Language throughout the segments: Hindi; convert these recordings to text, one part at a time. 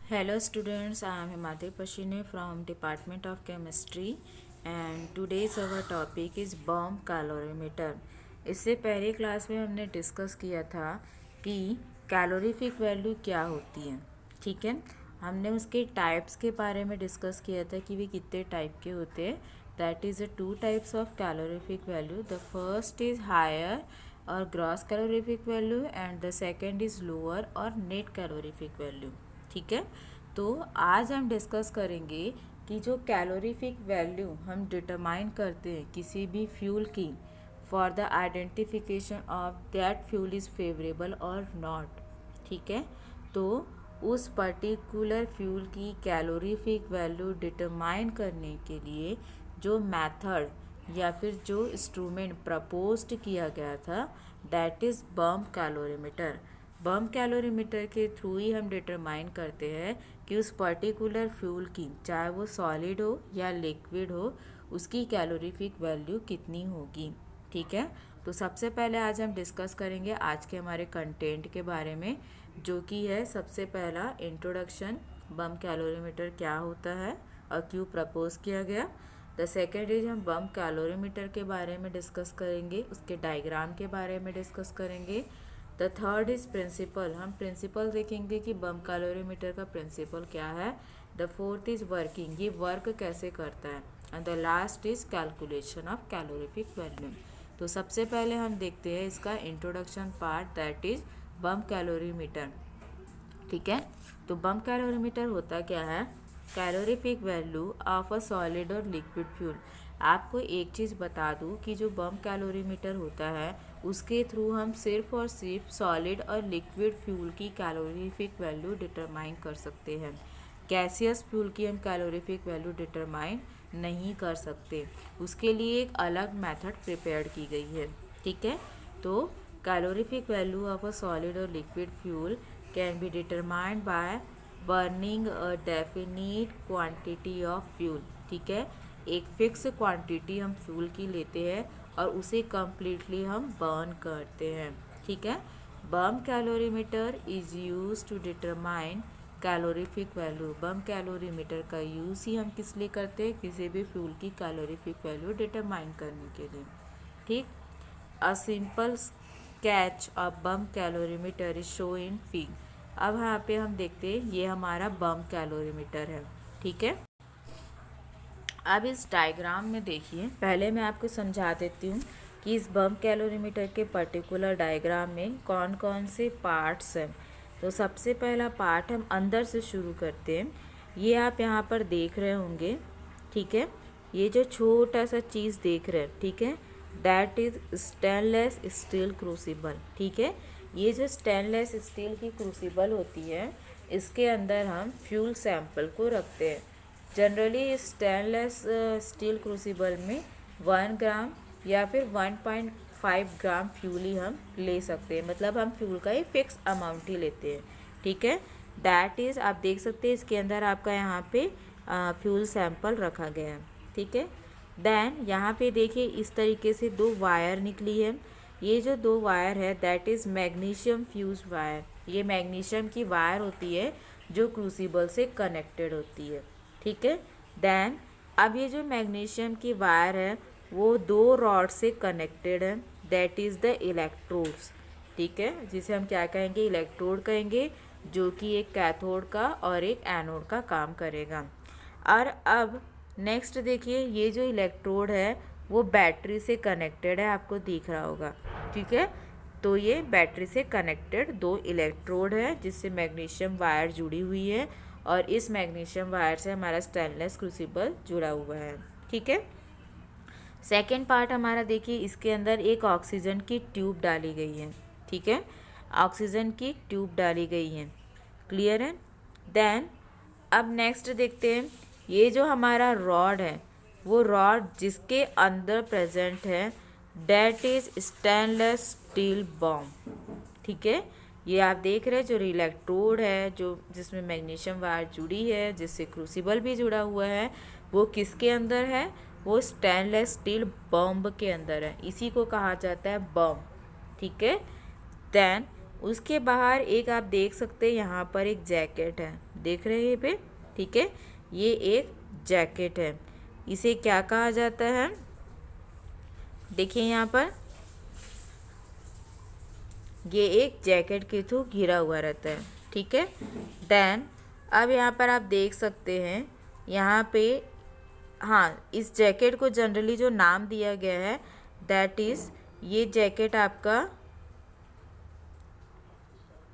Hello students, I am Himati Pashine from Department of Chemistry and today's our topic is bomb calorimeter। इससे पहले क्लास में हमने डिस्कस किया था कि कैलोरीफिक वैल्यू क्या होती है। ठीक है, हमने उसके टाइप्स के बारे में डिस्कस किया था कि वे कितने टाइप के होते हैं। That is the two types of calorific value. The first is higher or gross calorific value and the second is lower or net calorific value. ठीक है, तो आज हम डिस्कस करेंगे कि जो कैलोरीफिक वैल्यू हम डिटरमाइन करते हैं किसी भी फ्यूल की for the identification of that fuel is favourable और नॉट। ठीक है, तो उस पर्टिकुलर फ्यूल की कैलोरीफिक वैल्यू डिटरमाइन करने के लिए जो मेथड या फिर जो इंस्ट्रूमेंट प्रपोज्ड किया गया था that is bump calorimeter. Bump calorimeter के थ्रू ही हम डिटरमाइन करते हैं कि उस पर्टिकुलर फ्यूल की, चाहे वो सॉलिड हो या लिक्विड हो, उसकी कैलोरीफिक वैल्यू कितनी होगी। ठीक है, तो सबसे पहले आज हम डिस्कस करेंगे आज के हमारे कंटेंट के बारे में, जो कि है सबसे पहला इंट्रोडक्शन, बम्प कैलोरीमीटर क्या होता है और क्यों प्रपोज किया गया। द सेकेंड इज हम बम्प कैलोरीमीटर के बारे में डिस्कस करेंगे, उसके डायग्राम के बारे में डिस्कस करेंगे। द थर्ड इज प्रिंसिपल, हम प्रिंसिपल देखेंगे कि बम्प कैलोरीमीटर का प्रिंसिपल क्या है। द फोर्थ इज वर्किंग, ये वर्क कैसे करता है। And the last is calculation of calorific value. तो सबसे पहले हम देखते हैं इसका introduction part, that is bump calorimeter. ठीक है, तो बम्प कैलोरीमीटर होता क्या है। Calorific value of a solid or liquid fuel. आपको एक चीज़ बता दूं कि जो बम्प कैलोरीमीटर होता है उसके थ्रू हम सिर्फ और सिर्फ सॉलिड और लिक्विड फ्यूल की कैलोरीफिक वैल्यू डिटरमाइन कर सकते हैं। गैसियस फ्यूल की हम कैलोरीफिक वैल्यू डिटरमाइन नहीं कर सकते, उसके लिए एक अलग मेथड प्रिपेयर की गई है। ठीक है, तो calorific value of a solid or liquid fuel can be determined by burning a definite quantity of fuel. ठीक है, एक फिक्स क्वांटिटी हम फ्यूल की लेते हैं और उसे कम्प्लीटली हम बर्न करते हैं। ठीक है, bomb calorimeter is use to determine calorific value. Bomb calorimeter का यूज़ ही हम किस लिए करते हैं, किसी भी फ्यूल की कैलोरीफिक वैल्यू डिटरमाइन करने के लिए। ठीक, a simple sketch of bump calorimeter is show in fig. अब यहाँ पे हम देखते हैं ये हमारा बम्प कैलोरीमीटर है। ठीक है, अब इस डायग्राम में देखिए, पहले मैं आपको समझा देती हूँ कि इस बम्प कैलोरीमीटर के पर्टिकुलर डायग्राम में कौन कौन से पार्ट्स हैं। तो सबसे पहला पार्ट हम अंदर से शुरू करते हैं। ये आप यहाँ पर देख रहे होंगे। ठीक है, ये जो छोटा सा चीज़ देख रहे हैं, ठीक है, that is stainless steel crucible. ठीक है, ये जो स्टेनलेस स्टील की क्रूसिबल होती है इसके अंदर हम फ्यूल सैंपल को रखते हैं। जनरली स्टेनलेस स्टील क्रूसिबल में 1 ग्राम या फिर 1.5 ग्राम फ्यूल ही हम ले सकते हैं, मतलब हम फ्यूल का ही फिक्स अमाउंट ही लेते हैं। ठीक है, दैट इज़ आप देख सकते हैं इसके अंदर आपका यहाँ पे फ्यूल सैंपल रखा गया है। ठीक है, देन यहाँ पे देखिए इस तरीके से 2 वायर निकली है। ये जो 2 वायर है that is magnesium fuse wire. ये मैग्नीशियम की वायर होती है जो क्रूसिबल से कनेक्टेड होती है। ठीक है, देन अब ये जो मैग्नीशियम की वायर है वो 2 रॉड से कनेक्टेड है, दैट इज़ द इलेक्ट्रोड्स। ठीक है, जिसे हम क्या कहेंगे, इलेक्ट्रोड कहेंगे, जो कि एक कैथोड का और एक एनोड का काम करेगा। और अब नेक्स्ट देखिए, ये जो इलेक्ट्रोड है वो बैटरी से कनेक्टेड है, आपको दिख रहा होगा। ठीक है, तो ये बैटरी से कनेक्टेड 2 इलेक्ट्रोड है जिससे मैग्नीशियम वायर जुड़ी हुई है और इस मैग्नीशियम वायर से हमारा स्टेनलेस क्रूसिबल जुड़ा हुआ है। ठीक है, सेकेंड पार्ट हमारा देखिए, इसके अंदर एक ऑक्सीजन की ट्यूब डाली गई है। ठीक है, ऑक्सीजन की ट्यूब डाली गई है, क्लियर है। देन अब नेक्स्ट देखते हैं, ये जो हमारा रॉड है वो रॉड जिसके अंदर प्रेजेंट है that is stainless steel bomb. ठीक है, ये आप देख रहे हैं जो इलेक्ट्रोड है जो जिसमें मैग्नीशियम वायर जुड़ी है जिससे क्रूसिबल भी जुड़ा हुआ है, वो किसके अंदर है, वो स्टेनलेस स्टील बॉम्ब के अंदर है, इसी को कहा जाता है बॉम्ब। ठीक है, देन उसके बाहर एक आप देख सकते हैं यहाँ पर एक जैकेट है, देख रहे हैं ये पे, ठीक है। ये एक जैकेट है, इसे क्या कहा जाता है, देखिए यहाँ पर ये एक जैकेट के थ्रू घिरा हुआ रहता है, ठीक है। देन अब यहाँ पर आप देख सकते हैं यहाँ पे, हाँ, इस जैकेट को जनरली जो नाम दिया गया है दैट इज़, ये जैकेट आपका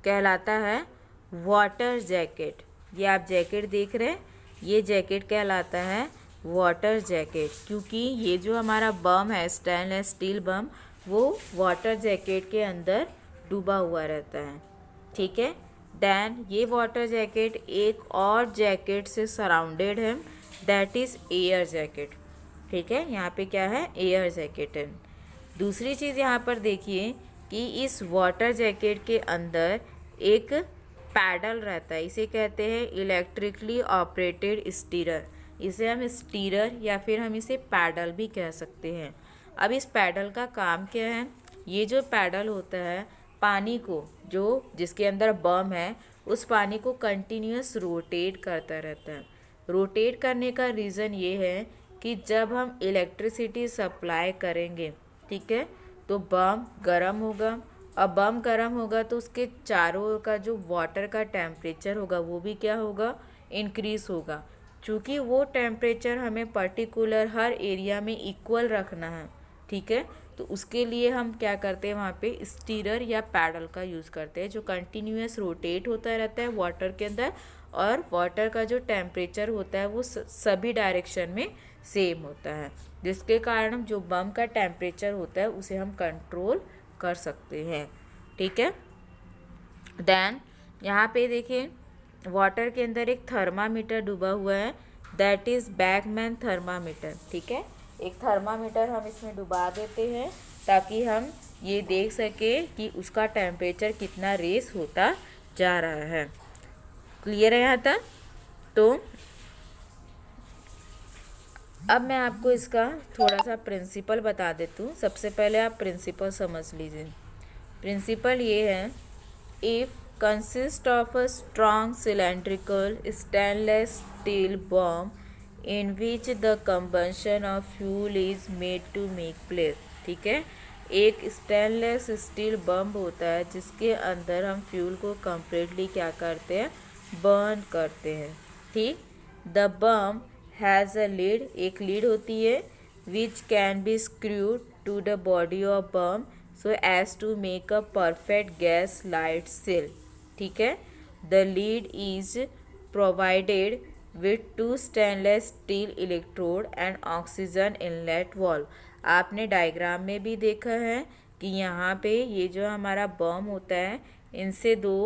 कहलाता है वाटर जैकेट। ये आप जैकेट देख रहे हैं, ये जैकेट कहलाता है वाटर जैकेट, क्योंकि ये जो हमारा बम है स्टेनलेस स्टील बम, वो वाटर जैकेट के अंदर डूबा हुआ रहता है, ठीक है। देन ये वाटर जैकेट एक और जैकेट से सराउंडेड है, दैट इज़ एयर जैकेट, ठीक है। यहाँ पे क्या है, एयर जैकेट है। दूसरी चीज़ यहाँ पर देखिए कि इस वाटर जैकेट के अंदर एक पैडल रहता है, इसे कहते हैं इलेक्ट्रिकली ऑपरेटेड स्टीरर। इसे हम स्टीरर या फिर हम इसे पैडल भी कह सकते हैं। अब इस पैडल का काम क्या है, ये जो पैडल होता है पानी को, जो जिसके अंदर बम है, उस पानी को कंटिन्यूअस रोटेट करता रहता है। रोटेट करने का रीज़न ये है कि जब हम इलेक्ट्रिसिटी सप्लाई करेंगे, ठीक है, तो बम गर्म होगा, और बम गर्म होगा तो उसके चारों ओर का जो वाटर का टेम्परेचर होगा वो भी क्या होगा, इंक्रीज़ होगा। चूँकि वो टेम्परेचर हमें पर्टिकुलर हर एरिया में इक्वल रखना है, ठीक है, तो उसके लिए हम क्या करते हैं, वहाँ पे स्टीरर या पैडल का यूज़ करते हैं, जो कंटिन्यूअस रोटेट होता रहता है वाटर के अंदर, और वाटर का जो टेम्परेचर होता है वो सभी डायरेक्शन में सेम होता है, जिसके कारण जो बम का टेम्परेचर होता है उसे हम कंट्रोल कर सकते हैं, ठीक है। देन यहाँ पे देखिए वाटर के अंदर एक थर्मामीटर डूबा हुआ है, दैट इज़ बैकमैन थर्मामीटर, ठीक है। एक थर्मामीटर हम इसमें डुबा देते हैं ताकि हम ये देख सकें कि उसका टेम्परेचर कितना रेस होता जा रहा है। क्लियर है यहाँ तक? तो अब मैं आपको इसका थोड़ा सा प्रिंसिपल बता देती हूँ। सबसे पहले आप प्रिंसिपल समझ लीजिए। प्रिंसिपल ये है, if consist of a strong cylindrical stainless steel bomb in which the combustion of fuel is made to make place, ठीक है। एक स्टेनलेस स्टील बम होता है जिसके अंदर हम फ्यूल को कम्प्लीटली क्या करते हैं, बर्न करते हैं, ठीक। The bomb has a lid, एक लीड होती है, which can be screwed to the body of bomb so as to make a perfect gas light seal, ठीक है। The lid is provided with two stainless steel electrode and oxygen inlet valve. आपने डायग्राम में भी देखा है कि यहाँ पे ये जो हमारा बम होता है, इनसे दो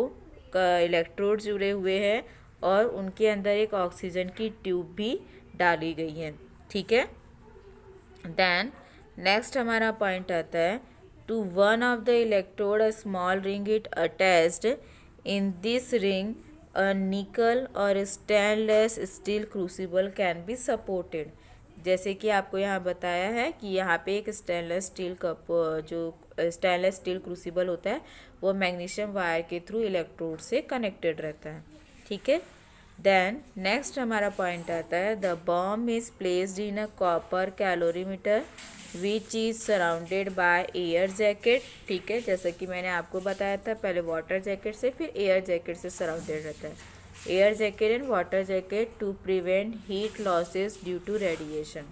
इलेक्ट्रोड जुड़े हुए हैं और उनके अंदर एक ऑक्सीजन की ट्यूब भी डाली गई है, ठीक है। देन नेक्स्ट हमारा पॉइंट आता है, to one of the electrode a small ring it attached, in this ring a nickel और stainless steel crucible can be supported। जैसे कि आपको यहाँ बताया है कि यहाँ पे एक स्टेनलेस स्टील कप, जो स्टेनलेस स्टील क्रूसिबल होता है वो मैग्नीशियम वायर के थ्रू इलेक्ट्रोड से कनेक्टेड रहता है, ठीक है। देन नेक्स्ट हमारा पॉइंट आता है, the bomb is placed in a copper calorimeter which is surrounded by air jacket, ठीक है। जैसा कि मैंने आपको बताया था, पहले वाटर जैकेट से फिर एयर जैकेट से सराउंडेड रहता है। Air jacket and water jacket to prevent heat losses due to radiation,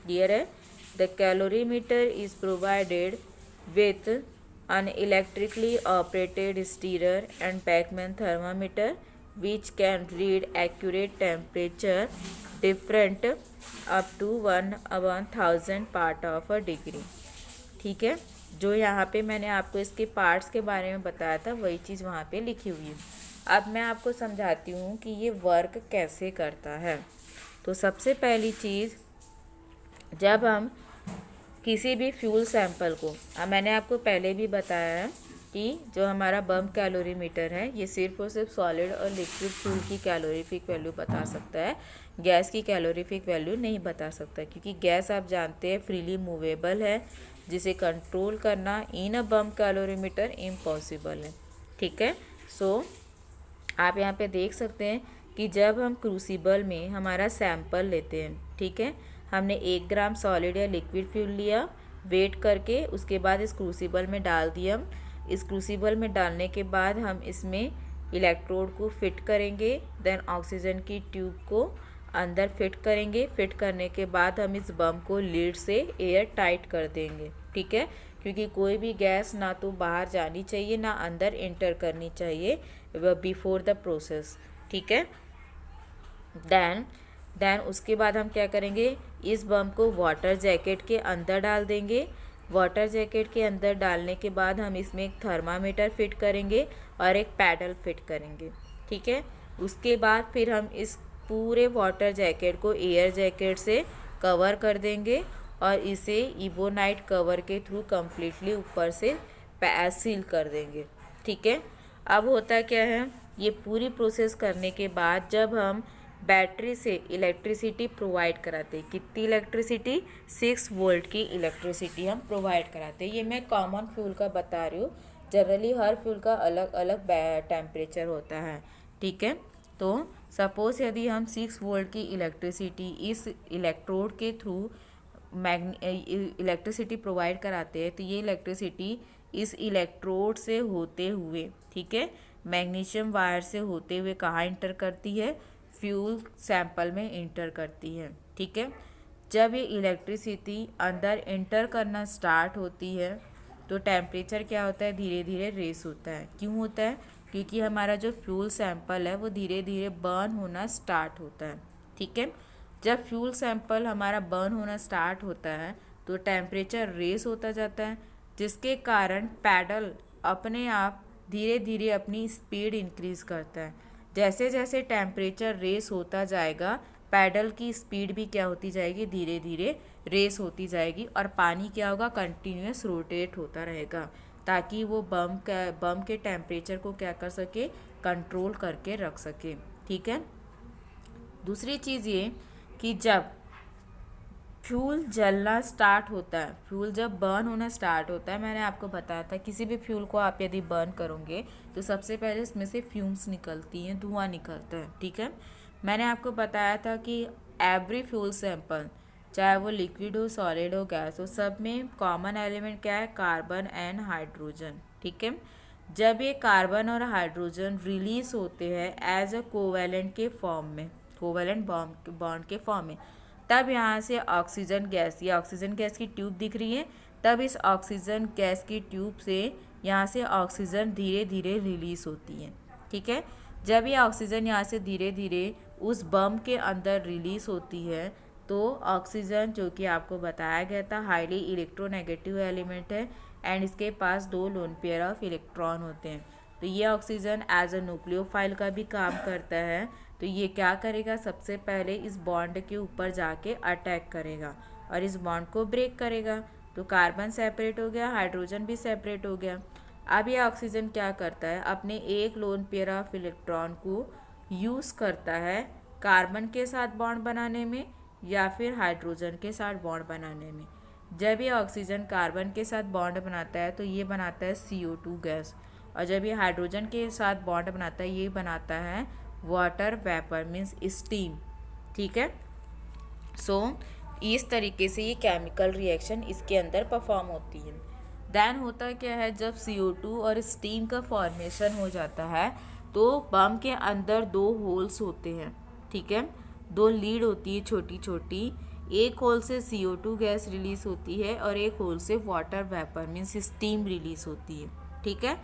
clear है। The calorimeter is provided with an electrically operated stirrer and Bachmann thermometer which can read accurate temperature different up to 1/1000 part of a degree, ठीक है। जो यहाँ पे मैंने आपको इसके पार्ट्स के बारे में बताया था वही चीज़ वहाँ पे लिखी हुई है। अब मैं आपको समझाती हूँ कि ये वर्क कैसे करता है। तो सबसे पहली चीज़, जब हम किसी भी फ्यूल सैंपल को, अब मैंने आपको पहले भी बताया है कि जो हमारा बम कैलोरीमीटर है ये सिर्फ और सिर्फ सॉलिड और लिक्विड फ्यूल की कैलोरीफिक वैल्यू बता सकता है, गैस की कैलोरीफिक वैल्यू नहीं बता सकता, क्योंकि गैस आप जानते हैं फ्रीली मूवेबल है, जिसे कंट्रोल करना इन अ बम कैलोरीमीटर इम्पॉसिबल है, ठीक है। सो आप यहाँ पे देख सकते हैं कि जब हम क्रूसिबल में हमारा सैंपल लेते हैं, ठीक है, हमने 1 ग्राम सॉलिड या लिक्विड फ्यूल लिया, वेट करके उसके बाद इस क्रूसिबल में डाल दिया। इस क्रूसिबल में डालने के बाद हम इसमें इलेक्ट्रोड को फिट करेंगे, देन ऑक्सीजन की ट्यूब को अंदर फिट करेंगे। फिट करने के बाद हम इस बम को लीड से एयर टाइट कर देंगे, ठीक है, क्योंकि कोई भी गैस ना तो बाहर जानी चाहिए ना अंदर इंटर करनी चाहिए बिफोर द प्रोसेस, ठीक है। देन उसके बाद हम क्या करेंगे, इस बम को वाटर जैकेट के अंदर डाल देंगे। वाटर जैकेट के अंदर डालने के बाद हम इसमें एक थर्मामीटर फिट करेंगे और एक पैडल फिट करेंगे, ठीक है। उसके बाद फिर हम इस पूरे वाटर जैकेट को एयर जैकेट से कवर कर देंगे और इसे इबोनाइट कवर के थ्रू कम्प्लीटली ऊपर से सील कर देंगे, ठीक है। अब होता क्या है, ये पूरी प्रोसेस करने के बाद जब हम बैटरी से इलेक्ट्रिसिटी प्रोवाइड कराते हैं, कितनी इलेक्ट्रिसिटी, 6 वोल्ट की इलेक्ट्रिसिटी हम प्रोवाइड कराते हैं। ये मैं कॉमन फ्यूल का बता रही हूँ, जनरली हर फ्यूल का अलग अलग टेम्परेचर होता है, ठीक है। तो सपोज यदि हम 6 वोल्ट की इलेक्ट्रिसिटी इस इलेक्ट्रोड के थ्रू इलेक्ट्रिसिटी प्रोवाइड कराते हैं, तो ये इलेक्ट्रिसिटी इस इलेक्ट्रोड से होते हुए, ठीक है, मैग्नीशियम वायर से होते हुए कहाँ इंटर करती है, फ्यूल सैंपल में इंटर करती है, ठीक है। जब ये इलेक्ट्रिसिटी अंदर इंटर करना स्टार्ट होती है तो टेम्परेचर क्या होता है, धीरे धीरे रेस होता है। क्यों होता है, क्योंकि हमारा जो फ्यूल सैंपल है वो धीरे धीरे बर्न होना स्टार्ट होता है, ठीक है। जब फ्यूल सैंपल हमारा बर्न होना स्टार्ट होता है तो टेम्परेचर रेस होता जाता है, जिसके कारण पैडल अपने आप धीरे धीरे अपनी स्पीड इंक्रीज करता है। जैसे जैसे टेम्परेचर रेस होता जाएगा पैडल की स्पीड भी क्या होती जाएगी, धीरे धीरे रेस होती जाएगी और पानी क्या होगा, कंटिन्यूस रोटेट होता रहेगा ताकि वो बम के टेम्परेचर को क्या कर सके, कंट्रोल करके रख सके, ठीक है। दूसरी चीज़ ये कि जब फ्यूल जलना स्टार्ट होता है, फ्यूल जब बर्न होना स्टार्ट होता है, मैंने आपको बताया था किसी भी फ्यूल को आप यदि बर्न करोगे तो सबसे पहले इसमें से फ्यूम्स निकलती हैं, धुआं निकलता है, ठीक है। मैंने आपको बताया था कि एवरी फ्यूल सैंपल, चाहे वो लिक्विड हो, सॉलिड हो, गैस हो, सब में कॉमन एलिमेंट क्या है, कार्बन एंड हाइड्रोजन, ठीक है। जब ये कार्बन और हाइड्रोजन रिलीज होते हैं एज अ कोवेलेंट के फॉर्म में, कोवेलेंट बॉन्ड के फॉर्म में, तब यहाँ से ऑक्सीजन गैस, ये ऑक्सीजन गैस की ट्यूब दिख रही है, तब इस ऑक्सीजन गैस की ट्यूब से यहाँ से ऑक्सीजन धीरे धीरे रिलीज होती है, ठीक है। जब ये ऑक्सीजन यहाँ से धीरे धीरे उस बम के अंदर रिलीज होती है तो ऑक्सीजन, जो कि आपको बताया गया था, हाईली इलेक्ट्रोनेगेटिव एलिमेंट है एंड इसके पास 2 लोन पेयर ऑफ इलेक्ट्रॉन होते हैं, तो ये ऑक्सीजन एज अ न्यूक्लियोफाइल का भी काम करता है। तो ये क्या करेगा, सबसे पहले इस बॉन्ड के ऊपर जाके अटैक करेगा और इस बॉन्ड को ब्रेक करेगा, तो कार्बन सेपरेट हो गया, हाइड्रोजन भी सेपरेट हो गया। अब ये ऑक्सीजन क्या करता है, अपने एक लोन पेयर ऑफ इलेक्ट्रॉन को यूज़ करता है कार्बन के साथ बॉन्ड बनाने में या फिर हाइड्रोजन के साथ बॉन्ड बनाने में। जब ये ऑक्सीजन कार्बन के साथ बॉन्ड बनाता है तो ये बनाता है CO2 गैस, और जब ये हाइड्रोजन के साथ बॉन्ड बनाता है ये बनाता है वाटर वेपर, मीन्स स्टीम, ठीक है। सो इस तरीके से ये केमिकल रिएक्शन इसके अंदर परफॉर्म होती है। देन होता क्या है, जब CO2 और स्टीम का फॉर्मेशन हो जाता है तो बम के अंदर 2 होल्स होते हैं, ठीक है, 2 लीड होती है छोटी छोटी, एक होल से CO2 गैस रिलीज होती है और एक होल से water vapour means steam release होती है, ठीक है।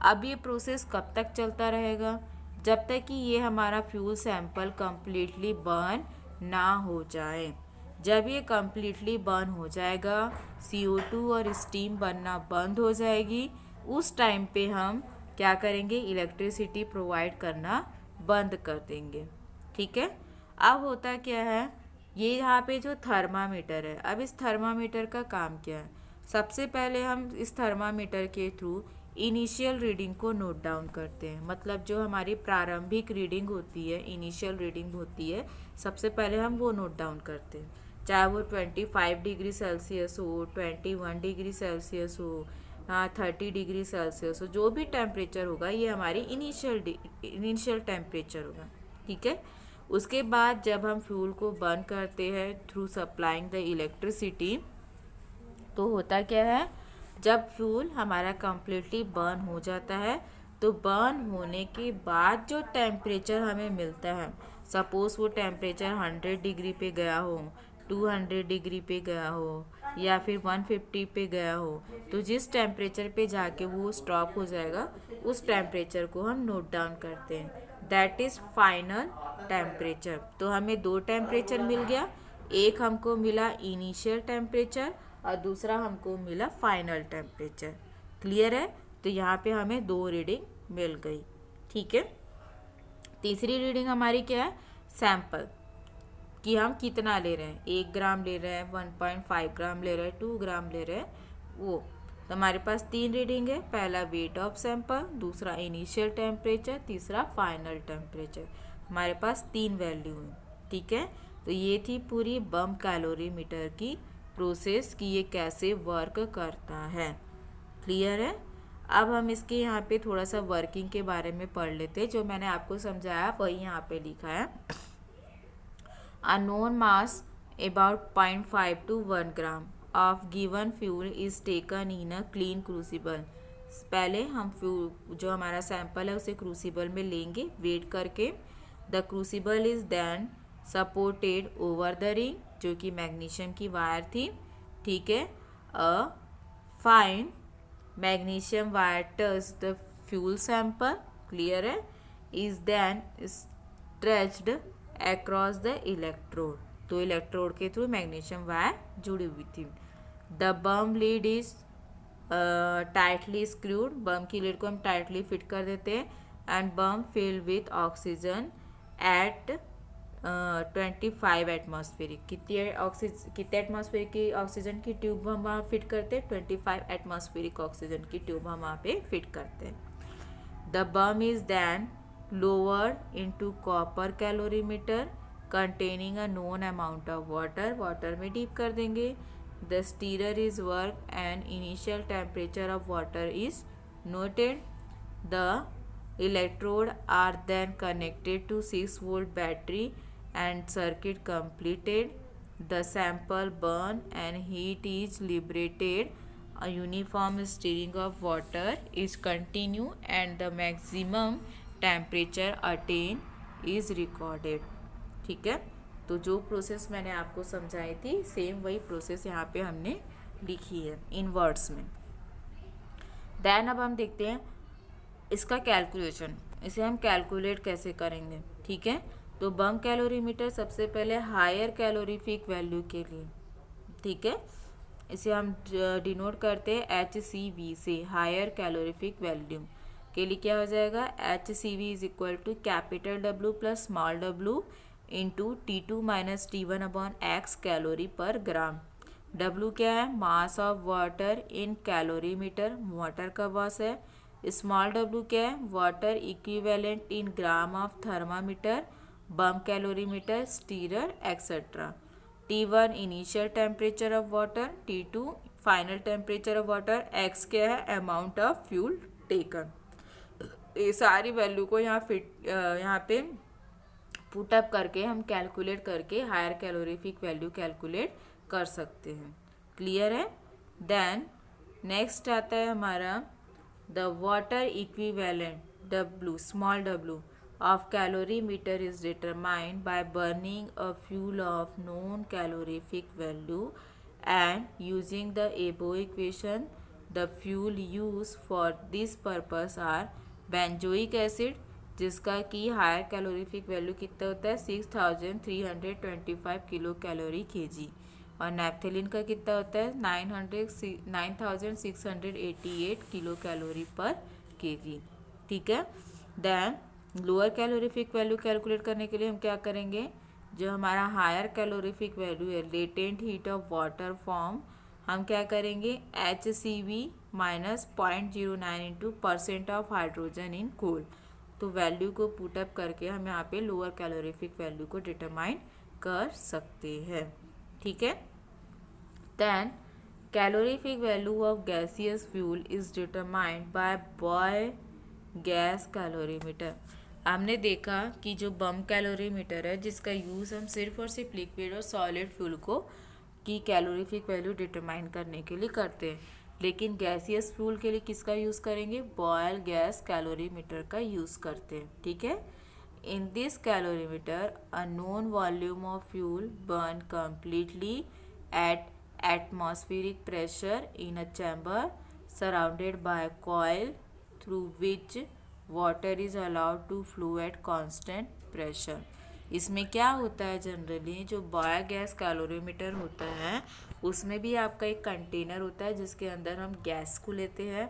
अब ये प्रोसेस कब तक चलता रहेगा, जब तक कि ये हमारा फ्यूल सैंपल कम्प्लीटली बर्न ना हो जाए। जब ये कम्प्लीटली बर्न हो जाएगा, CO2 और स्टीम बनना बंद हो जाएगी, उस टाइम पे हम क्या करेंगे, इलेक्ट्रिसिटी प्रोवाइड करना बंद कर देंगे, ठीक है। अब होता क्या है, ये यहाँ पे जो थर्मामीटर है, अब इस थर्मामीटर का काम क्या है, सबसे पहले हम इस थर्मामीटर के थ्रू इनिशियल रीडिंग को नोट डाउन करते हैं, मतलब जो हमारी प्रारंभिक रीडिंग होती है, इनिशियल रीडिंग होती है, सबसे पहले हम वो नोट डाउन करते हैं, चाहे वो 25 डिग्री सेल्सियस हो, 21 डिग्री सेल्सियस हो, हाँ 30 डिग्री सेल्सियस, जो भी टेम्परेचर होगा ये हमारी इनिशियल टेम्परेचर होगा। ठीक है। उसके बाद जब हम फ्यूल को बर्न करते हैं थ्रू सप्लाइंग द इलेक्ट्रिसिटी, तो होता क्या है, जब फ्यूल हमारा कम्प्लीटली बर्न हो जाता है तो बर्न होने के बाद जो टेम्परेचर हमें मिलता है, सपोज़ वो टेम्परेचर 100 डिग्री पे गया हो, 200 डिग्री पे गया हो या फिर 150 पे गया हो, तो जिस टेम्परेचर पे जाके वो स्टॉप हो जाएगा उस टेम्परेचर को हम नोट डाउन करते हैं, दैट इज़ फाइनल टेम्परेचर। तो हमें दो टेम्परेचर मिल गया, एक हमको मिला इनिशियल टेम्परेचर और दूसरा हमको मिला फाइनल टेम्परेचर। क्लियर है। तो यहाँ पे हमें दो रीडिंग मिल गई। ठीक है। तीसरी रीडिंग हमारी क्या है, सैंपल, कि हम कितना ले रहे हैं, 1 ग्राम ले रहे हैं, 1.5 ग्राम ले रहे हैं, 2 ग्राम ले रहे हैं, वो। तो हमारे पास 3 रीडिंग है, पहला वेट ऑफ सैंपल, दूसरा इनिशियल टेम्परेचर, तीसरा फाइनल टेम्परेचर। हमारे पास 3 वैल्यू हैं। ठीक है। तो ये थी पूरी बम कैलोरीमीटर की प्रोसेस कि ये कैसे वर्क करता है। क्लियर है। अब हम इसके यहाँ पे थोड़ा सा वर्किंग के बारे में पढ़ लेते हैं। जो मैंने आपको समझाया वही यहाँ पे लिखा है। A known mass about 0.5 to 1 gram of given fuel is taken in a clean crucible. पहले हम फ्यूल जो हमारा सैंपल है उसे क्रूसिबल में लेंगे वेट करके। The crucible is then supported over the ring, जो कि मैग्नीशियम की वायर थी। ठीक है। A fine magnesium wire touch the fuel sample, clear है, is then stretched across the electrode. तो इलेक्ट्रोड के थ्रू मैग्नीशियम वायर जुड़ी हुई थी। The bomb lid is tightly screwed, bomb की लीड को हम टाइटली फिट कर देते हैं। And bomb filled with oxygen at 25 atmospheric. कितने एटमॉस्फेरिक की ऑक्सीजन की ट्यूब हम वहाँ फिट करते हैं, 25 एटमॉस्फेरिक ऑक्सीजन की ट्यूब हम वहाँ पे फिट करते हैं। The bomb is then lowered into copper calorimeter containing a known amount of water में डीप कर देंगे। the stirrer is worked and initial temperature of water is noted. the electrode are then connected to 6-volt battery and circuit completed. the sample burn and heat is liberated. A uniform stirring of water is continued and the maximum temperature attain is recorded. ठीक है। तो जो प्रोसेस मैंने आपको समझाई थी सेम वही प्रोसेस यहाँ पे हमने लिखी है इन वर्ड्स में। देन अब हम देखते हैं इसका कैलकुलेशन, इसे हम कैलकुलेट कैसे करेंगे। ठीक है। तो बम कैलोरीमीटर सबसे पहले हायर कैलोरीफिक वैल्यू के लिए, ठीक है, इसे हम डिनोट करते हैं HCV से, हायर कैलोरीफिक वैल्यू के लिए क्या हो जाएगा, HCV is equal to capital W plus small w इंटू T2 minus T1 upon X calorie per gram. W क्या है, mass of water in calorimeter, water का मास है। स्मॉल w क्या है, water equivalent in gram of thermometer, bomb calorimeter, stirrer etcetera. T1 initial temperature of water, T2 final temperature of water, X क्या है, अमाउंट ऑफ फ्यूल टेकन। ये सारी वैल्यू को यहाँ पे पुटअप करके हम कैलकुलेट करके हायर कैलोरीफिक वैल्यू कैलकुलेट कर सकते हैं। क्लियर है। देन नेक्स्ट आता है हमारा the water equivalent W, small w of calorimeter is determined by burning a fuel of known calorific value and using the above equation. The fuel used for this purpose are benzoic acid, जिसका कि हायर कैलोरीफिक वैल्यू कितना होता है 6325 किलो कैलोरी kg, और नैप्थेलिन का कितना होता है 9688 किलो कैलोरी पर kg। ठीक है। Then lower calorific value calculate करने के लिए हम क्या करेंगे, जो हमारा हायर कैलोरीफिक वैल्यू है latent heat of water form, हम क्या करेंगे HCV minus 0.09 into percent of hydrogen in coal. तो वैल्यू को पुटअप करके हम यहाँ पे लोअर कैलोरीफिक वैल्यू को डिटरमाइन कर सकते हैं। ठीक है। Then Calorific value of gaseous fuel is determined by Boyle gas calorimeter. हमने देखा कि जो बम कैलोरीमीटर है जिसका यूज़ हम सिर्फ और सिर्फ लिक्विड और सॉलिड फ्यूल को की कैलोरीफिक वैल्यू डिटरमाइन करने के लिए करते हैं, लेकिन गैसियस फ्यूल के लिए किसका यूज़ करेंगे? बॉयल गैस कैलोरीमीटर का यूज़ करते हैं। ठीक है। In this calorimeter a known volume of fuel burn completely at atmospheric pressure in a chamber surrounded by a coil through which water is allowed to flow at constant pressure। इसमें क्या होता है, जनरली जो बायोगैस कैलोरीमीटर होता है उसमें भी आपका एक कंटेनर होता है जिसके अंदर हम गैस को लेते हैं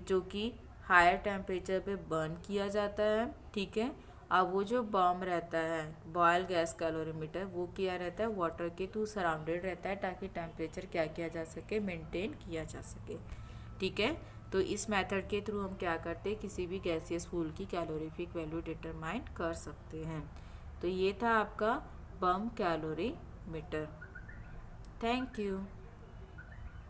जो कि हायर टेम्परेचर पे बर्न किया जाता है। ठीक है। अब वो जो बम रहता है बॉयल गैस कैलोरीमीटर वो क्या रहता है? वाटर के थ्रू सराउंडेड रहता है ताकि टेम्परेचर क्या किया जा सके? मेंटेन किया जा सके। ठीक है। तो इस मेथड के थ्रू हम क्या करते हैं? किसी भी गैसियस फ्यूल की कैलोरीफिक वैल्यू डिटरमाइन कर सकते हैं। तो ये था आपका बम कैलोरीमीटर। Thank you.